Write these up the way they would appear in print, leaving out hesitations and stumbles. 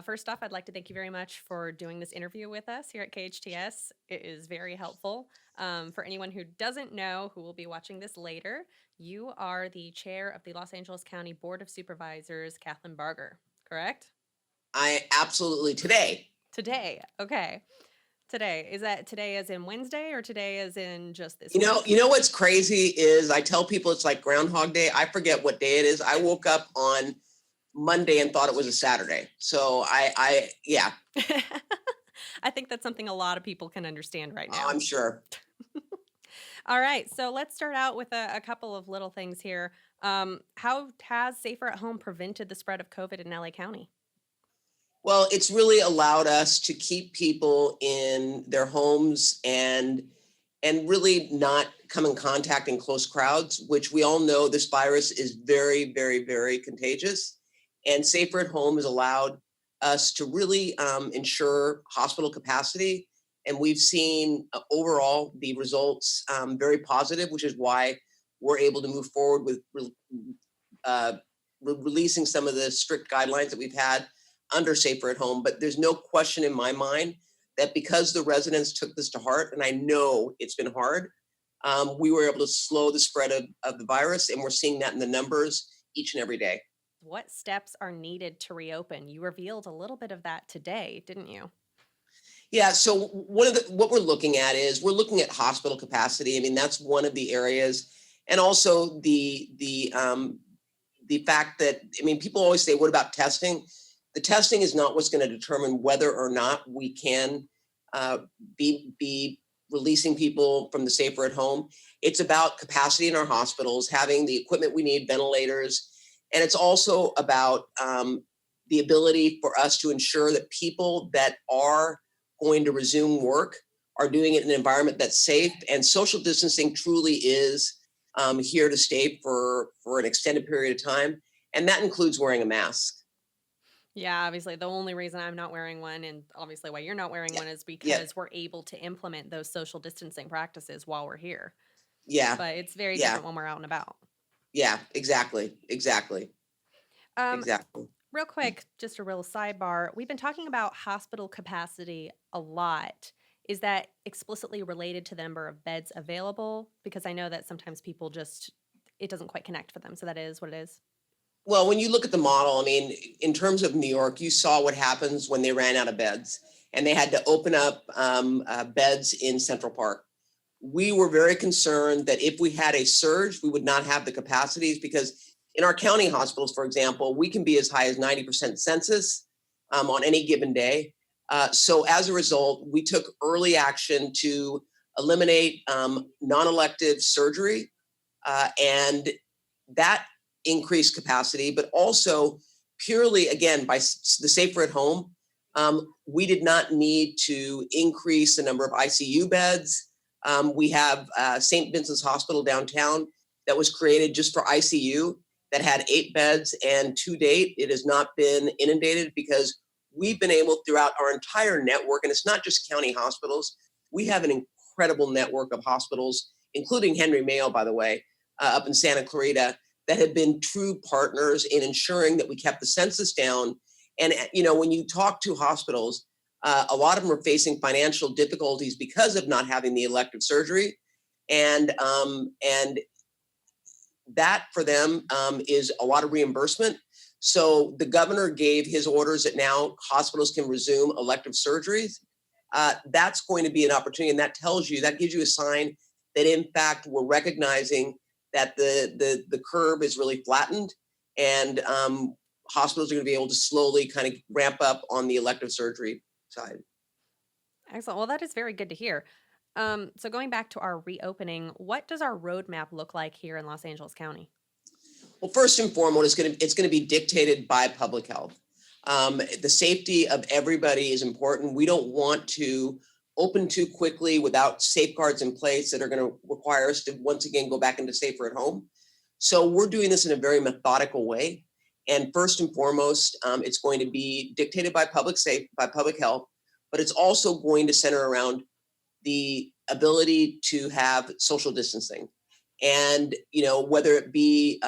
First off, I'd like to thank you very much for doing this interview with us here at KHTS. It is very helpful. For anyone who doesn't know, who will be watching this later, you are the chair of the Los Angeles County Board of Supervisors, Kathryn Barger, correct? I absolutely today. Today, okay. Today, is that today as in Wednesday or today as in just this You know, week? you know what's crazy is I tell people it's like Groundhog Day. I forget what day it is. I woke up on Monday and thought it was a Saturday. So yeah, I think that's something a lot of people can understand right now. I'm sure. All right, so let's start out with a couple of little things here. How has Safer at Home prevented the spread of COVID in LA County? Well, it's really allowed us to keep people in their homes and really not come in contact in close crowds, which we all know this virus is very, very, very contagious. And Safer at Home has allowed us to really ensure hospital capacity. And we've seen overall the results very positive, which is why we're able to move forward with uh, releasing some of the strict guidelines that we've had under Safer at Home. But there's no question in my mind that because the residents took this to heart, and I know it's been hard, we were able to slow the spread of the virus, and we're seeing that in the numbers each and every day. What steps are needed to reopen? You revealed a little bit of that today, didn't you? Yeah, so one of the what we're looking at is we're looking at hospital capacity. I mean, that's one of the areas, and also the fact that I mean, people always say, "What about testing?" The testing is not what's going to determine whether or not we can uh, be releasing people from the Safer at Home. It's about capacity in our hospitals, having the equipment we need, ventilators, and it's also about the ability for us to ensure that people that are going to resume work are doing it in an environment that's safe. And social distancing truly is here to stay for an extended period of time, and that includes wearing a mask. Yeah, obviously, the only reason I'm not wearing one, and obviously why you're not wearing Yeah, one, is yeah, because we're able to implement those social distancing practices while we're here. yeah, But it's very yeah, different when we're out and about. yeah. Exactly, exactly, Um, exactly. Real quick, just a real sidebar. We've been talking about hospital capacity a lot. Is that explicitly related to the number of beds available? Because I know that sometimes people just, it doesn't quite connect for them. So that is what it is. Well, when you look at the model, I mean, in terms of New York, you saw what happens when they ran out of beds and they had to open up beds in Central Park. We were very concerned that if we had a surge, we would not have the capacities because in our county hospitals, for example, we can be as high as 90% census on any given day. So as a result, we took early action to eliminate non-elective surgery, and that increased capacity, but also purely again by the Safer at Home. We did not need to increase the number of ICU beds. We have St. Vincent's Hospital downtown that was created just for ICU that had 8 beds, and to date, it has not been inundated because we've been able throughout our entire network, and it's not just county hospitals. We have an incredible network of hospitals, including Henry Mayo, by the way, up in Santa Clarita, that have been true partners in ensuring that we kept the census down. And you know, when you talk to hospitals, a lot of them are facing financial difficulties because of not having the elective surgery, and that for them is a lot of reimbursement. So the governor gave his orders that now hospitals can resume elective surgeries. That's going to be an opportunity, and that tells you that gives you a sign that in fact we're recognizing that the curve is really flattened, and hospitals are going to be able to slowly kind of ramp up on the elective surgery side. Excellent. Well, that is very good to hear. So going back to our reopening, what does our roadmap look like here in Los Angeles County? Well, first and foremost, it's going to be dictated by public health. The safety of everybody is important. We don't want to open too quickly without safeguards in place that are going to require us to once again go back into Safer at Home. So we're doing this in a very methodical way. And first and foremost, it's going to be dictated by public health, but it's also going to center around the ability to have social distancing, and you know, whether it be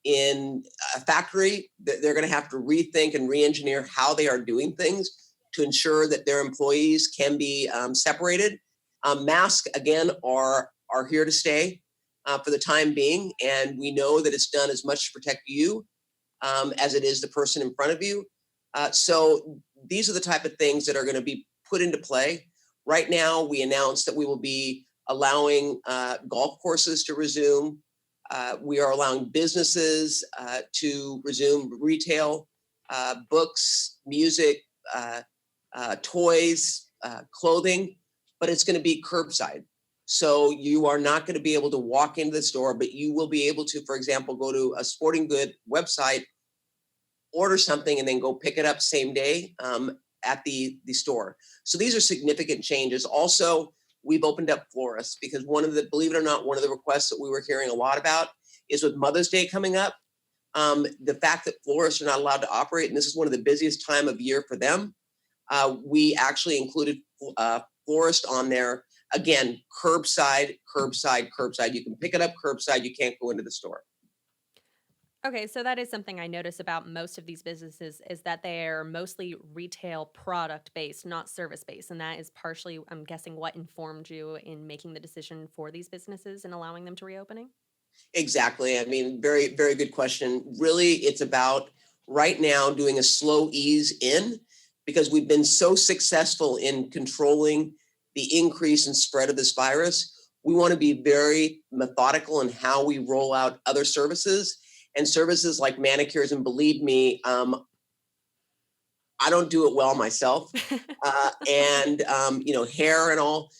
in a factory, they're going to have to rethink and re-engineer how they are doing things to ensure that their employees can be separated. Masks, again, are here to stay for the time being, and we know that it's done as much to protect you as it is the person in front of you. So these are the type of things that are going to be put into play. Right now, we announced that we will be allowing golf courses to resume. We are allowing businesses to resume retail, books, music, toys, clothing, but it's going to be curbside. So you are not going to be able to walk into the store, but you will be able to, for example, go to a sporting good website, order something, and then go pick it up same day at the store. So these are significant changes. Also, we've opened up florists because believe it or not, one of the requests that we were hearing a lot about is with Mother's Day coming up, the fact that florists are not allowed to operate, and this is one of the busiest time of year for them. We actually included florist on there. Again, curbside, curbside, curbside. You can pick it up curbside. You can't go into the store. Okay, so that is something I notice about most of these businesses is that they're mostly retail product based, not service based. And that is partially, I'm guessing, what informed you in making the decision for these businesses and allowing them to reopening? Exactly. I mean, very, very good question. Really, it's about right now doing a slow ease in because we've been so successful in controlling the increase and spread of this virus. We want to be very methodical in how we roll out other services and services like manicures. And believe me, I don't do it well myself. And hair and all.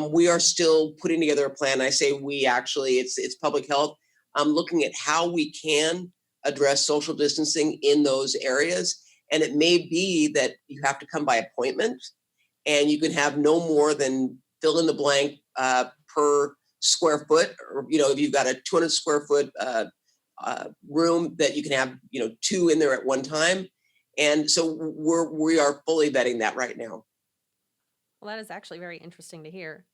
We are still putting together a plan. I say we actually, it's public health. Looking at how we can address social distancing in those areas. And it may be that you have to come by appointment and you can have no more than fill in the blank per square foot. Or, if you've got a 200 square foot room that you can have, 2 in there at one time. And so we are fully vetting that right now. Well, that is actually very interesting to hear.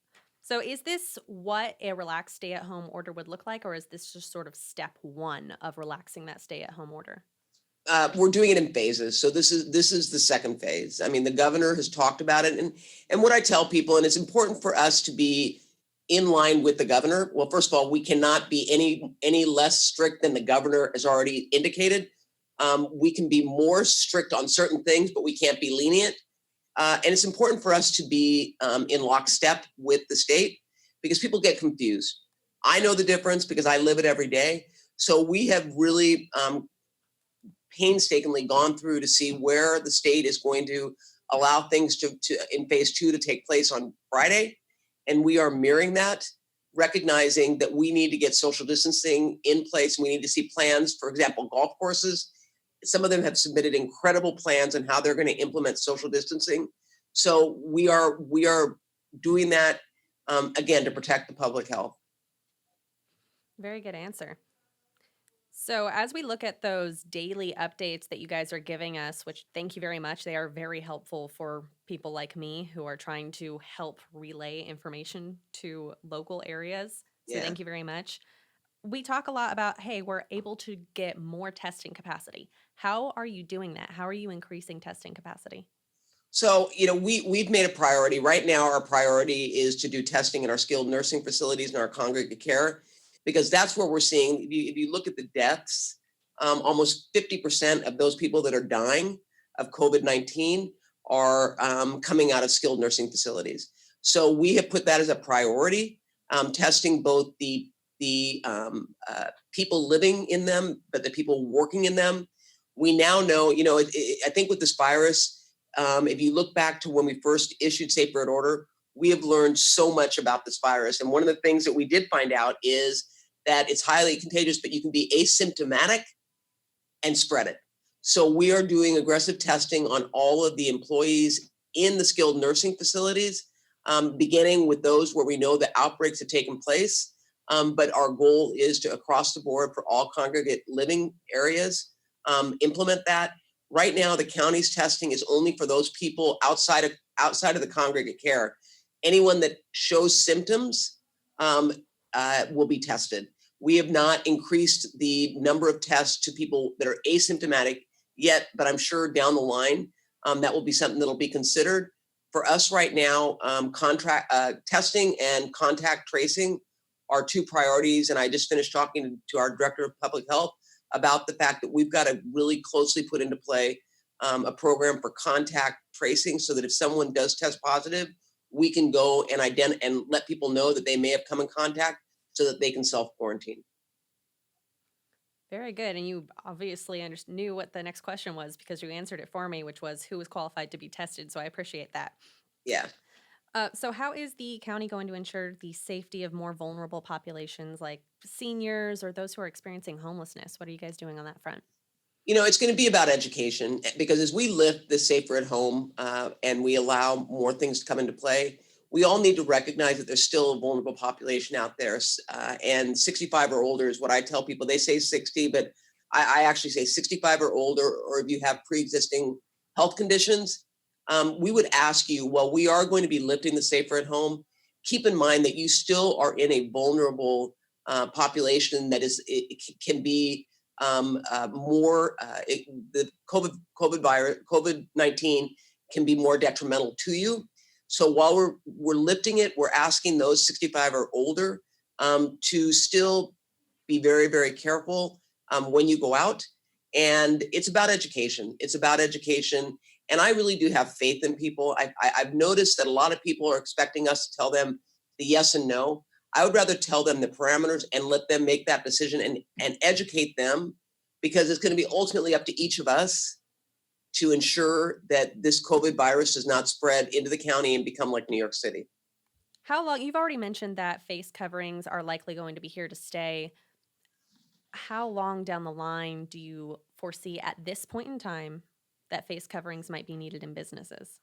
So, is this what a relaxed stay at home order would look like, or is this just sort of step one of relaxing that stay at home order? We're doing it in phases. So this is the second phase. I mean, the governor has talked about it, and what I tell people, and it's important for us to be in line with the governor. Well, first of all, we cannot be any less strict than the governor has already indicated. We can be more strict on certain things, but we can't be lenient. And it's important for us to be in lockstep with the state because people get confused. I know the difference because I live it every day. So we have really painstakingly gone through to see where the state is going to allow things to in phase 2 to take place on Friday. And we are mirroring that, recognizing that we need to get social distancing in place. We need to see plans, for example, golf courses. Some of them have submitted incredible plans on how they're going to implement social distancing. So we are doing that again to protect the public health. Very good answer. So, as we look at those daily updates that you guys are giving us, which thank you very much, they are very helpful for people like me who are trying to help relay information to local areas. So, Yeah. thank you very much. We talk a lot about, hey, we're able to get more testing capacity. How are you doing that? How are you increasing testing capacity? So, we've made a priority. Right now, our priority is to do testing in our skilled nursing facilities and our congregate care, because that's where we're seeing, if you look at the deaths, almost 50% of those people that are dying of COVID-19 are coming out of skilled nursing facilities. So we have put that as a priority, testing both the people living in them, but the people working in them. We now know, I think with this virus, if you look back to when we first issued Safe Road Order, we have learned so much about this virus. And one of the things that we did find out is that it's highly contagious, but you can be asymptomatic and spread it. So we are doing aggressive testing on all of the employees in the skilled nursing facilities, beginning with those where we know the outbreaks have taken place. But our goal is to, across the board for all congregate living areas, implement that. Right now, the county's testing is only for those people outside of the congregate care. Anyone that shows symptoms will be tested. We have not increased the number of tests to people that are asymptomatic yet, but I'm sure down the line that will be something that'll be considered. For us right now, contract testing and contact tracing are two priorities. And I just finished talking to our director of public health about the fact that we've got to really closely put into play a program for contact tracing so that if someone does test positive, we can go and and let people know that they may have come in contact so that they can self-quarantine. Very good. And you obviously knew what the next question was because you answered it for me, which was who was qualified to be tested. So I appreciate that. Yeah. So, how is the county going to ensure the safety of more vulnerable populations like seniors or those who are experiencing homelessness? What are you guys doing on that front? It's going to be about education because as we lift the safer at home and we allow more things to come into play, we all need to recognize that there's still a vulnerable population out there. And 65 or older is what I tell people. They say 60, but I actually say 65 or older, or if you have pre-existing health conditions, we would ask you, well, we are going to be lifting the safer at home. Keep in mind that you still are in a vulnerable population that it can be the COVID-19 can be more detrimental to you. So while we're lifting it, we're asking those 65 or older to still be very, very careful when you go out. And it's about education. It's about education. And I really do have faith in people. I've noticed that a lot of people are expecting us to tell them the yes and no. I would rather tell them the parameters and let them make that decision and educate them, because it's going to be ultimately up to each of us to ensure that this COVID virus does not spread into the county and become like New York City. How long? You've already mentioned that face coverings are likely going to be here to stay. How long down the line do you foresee at this point in time that face coverings might be needed in businesses?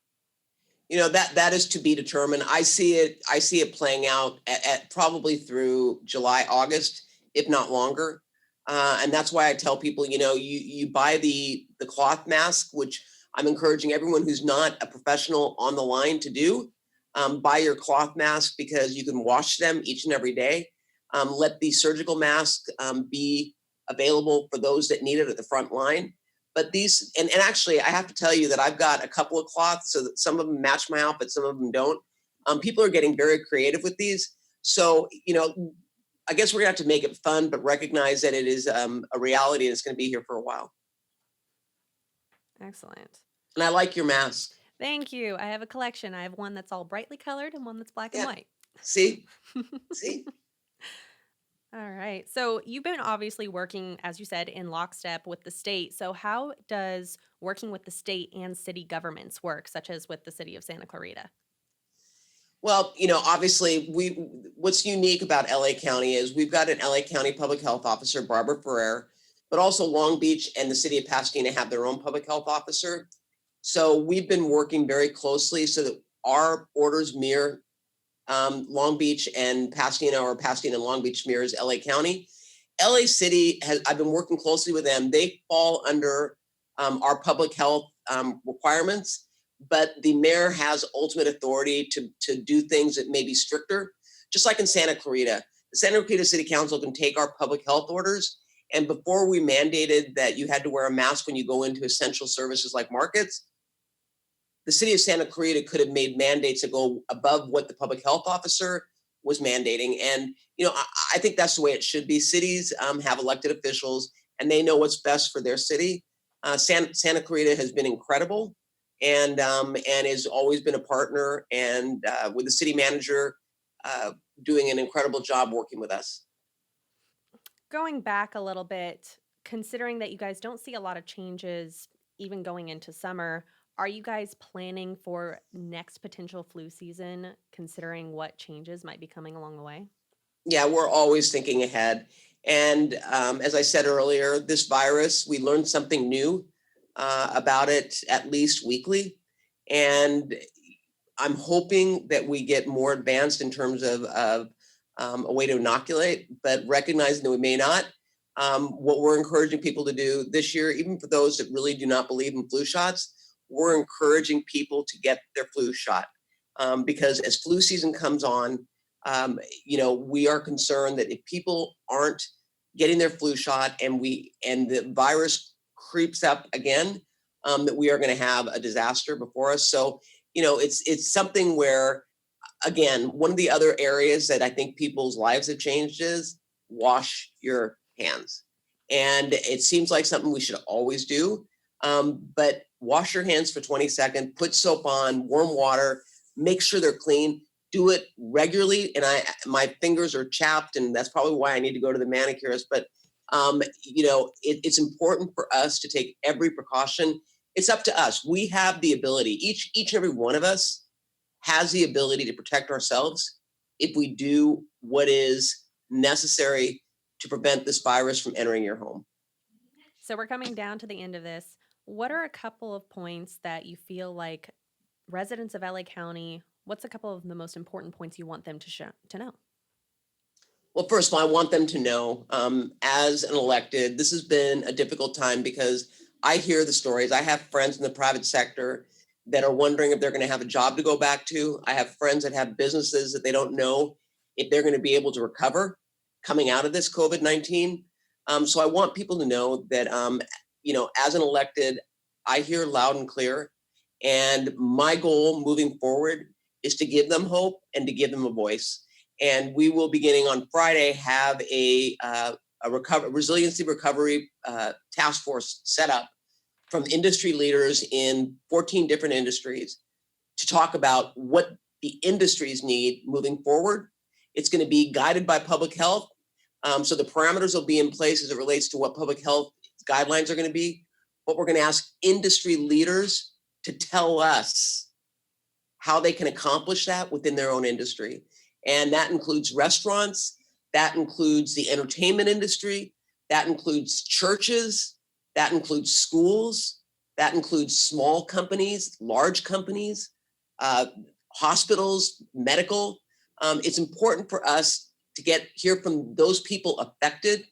That is to be determined. I see it playing out at probably through July, August, if not longer. And that's why I tell people, you buy the cloth mask, which I'm encouraging everyone who's not a professional on the line to do. Buy your cloth mask because you can wash them each and every day. Let the surgical mask be available for those that need it at the front line. But these, and actually, I have to tell you that I've got a couple of cloths so that some of them match my outfit, some of them don't. People are getting very creative with these. So, I guess we're gonna have to make it fun, but recognize that it is a reality and it's gonna be here for a while. Excellent. And I like your mask. Thank you. I have a collection. I have one that's all brightly colored and one that's black and Yeah. white. See? See? All right. So you've been obviously working, as you said, in lockstep with the state. So how does working with the state and city governments work, such as with the city of Santa Clarita? Well, obviously, what's unique about LA County is we've got an LA County Public Health Officer, Barbara Ferrer, but also Long Beach and the city of Pasadena have their own public health officer. So we've been working very closely so that our orders mirror Long Beach and Pasadena, or Pasadena and Long Beach mirrors LA County. LA City I've been working closely with them. They fall under our public health requirements, but the mayor has ultimate authority to do things that may be stricter, just like in Santa Clarita. The Santa Clarita City Council can take our public health orders. And before we mandated that you had to wear a mask when you go into essential services like markets, the city of Santa Clarita could have made mandates that go above what the public health officer was mandating. And, I think that's the way it should be. Cities have elected officials and they know what's best for their city. Santa Clarita has been incredible and has always been a partner, and with the city manager doing an incredible job working with us. Going back a little bit, considering that you guys don't see a lot of changes even going into summer, are you guys planning for next potential flu season, considering what changes might be coming along the way? Yeah, we're always thinking ahead. And as I said earlier, this virus, we learn something new about it at least weekly. And I'm hoping that we get more advanced in terms of a way to inoculate, but recognizing that we may not. What we're encouraging people to do this year, even for those that really do not believe in flu shots, we're encouraging people to get their flu shot because as flu season comes on, We are concerned that if people aren't getting their flu shot and the virus creeps up again, that we are going to have a disaster before us. So, it's something where, again, one of the other areas that I think people's lives have changed is wash your hands. And it seems like something we should always do. But wash your hands for 20 seconds, put soap on, warm water, make sure they're clean, do it regularly. And my fingers are chapped, and that's probably why I need to go to the manicurist. But it's important for us to take every precaution. It's up to us. We have the ability, each and every one of us has the ability to protect ourselves if we do what is necessary to prevent this virus from entering your home. So we're coming down to the end of this. What are a couple of points that you feel like residents of LA County, what's a couple of the most important points you want them to know? Well, first of all, I want them to know, as an elected, this has been a difficult time because I hear the stories. I have friends in the private sector that are wondering if they're going to have a job to go back to. I have friends that have businesses that they don't know if they're going to be able to recover coming out of this COVID-19. So I want people to know that, as an elected, I hear loud and clear. And my goal moving forward is to give them hope and to give them a voice. And we will, beginning on Friday, have a resiliency recovery task force set up from industry leaders in 14 different industries to talk about what the industries need moving forward. It's going to be guided by public health. So the parameters will be in place as it relates to what public health guidelines are going to be. But we're going to ask industry leaders to tell us how they can accomplish that within their own industry. And that includes restaurants, that includes the entertainment industry, that includes churches, that includes schools, that includes small companies, large companies, hospitals, medical. It's important for us to hear from those people affected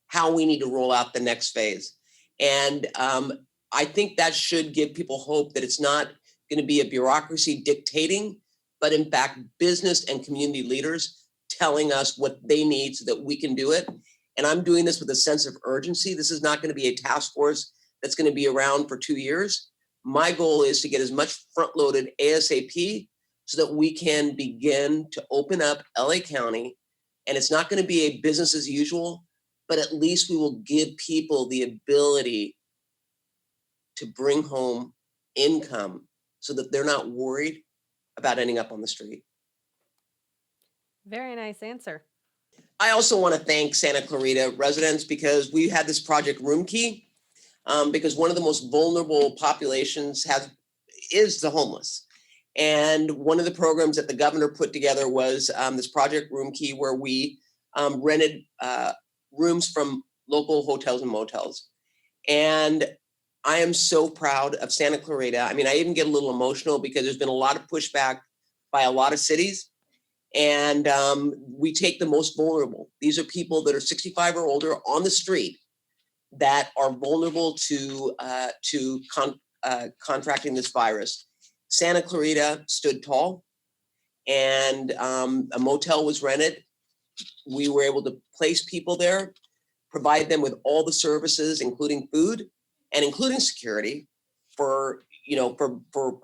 how we need to roll out the next phase. And I think that should give people hope that it's not going to be a bureaucracy dictating, but in fact, business and community leaders telling us what they need so that we can do it. And I'm doing this with a sense of urgency. This is not going to be a task force that's going to be around for 2 years. My goal is to get as much front-loaded ASAP so that we can begin to open up LA County. And it's not going to be a business as usual, but at least we will give people the ability to bring home income so that they're not worried about ending up on the street. Very nice answer. I also want to thank Santa Clarita residents because we had this project Room Key, because one of the most vulnerable populations is the homeless. And one of the programs that the governor put together was this project Room Key, where we rented rooms from local hotels and motels. And I am so proud of Santa Clarita. I mean, I even get a little emotional because there's been a lot of pushback by a lot of cities. And we take the most vulnerable. These are people that are 65 or older on the street that are vulnerable to contracting this virus. Santa Clarita stood tall, and a motel was rented. We were able to place people there, provide them with all the services, including food and including security for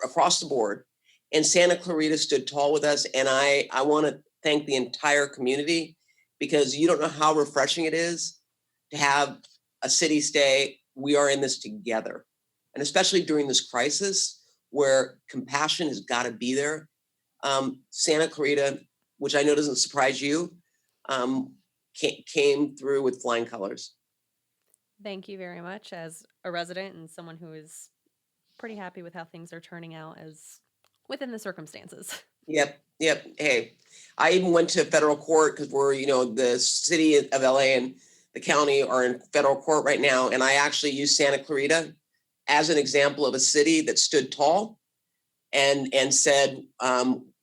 across the board. And Santa Clarita stood tall with us. And I want to thank the entire community, because you don't know how refreshing it is to have a city stay. We are in this together. And especially during this crisis where compassion has got to be there. Santa Clarita, which I know doesn't surprise you, came through with flying colors. Thank you very much. As a resident and someone who is pretty happy with how things are turning out as within the circumstances. Yep. Hey, I even went to federal court because we're, the city of LA and the county are in federal court right now. And I actually used Santa Clarita as an example of a city that stood tall and said,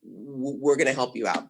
we're going to help you out.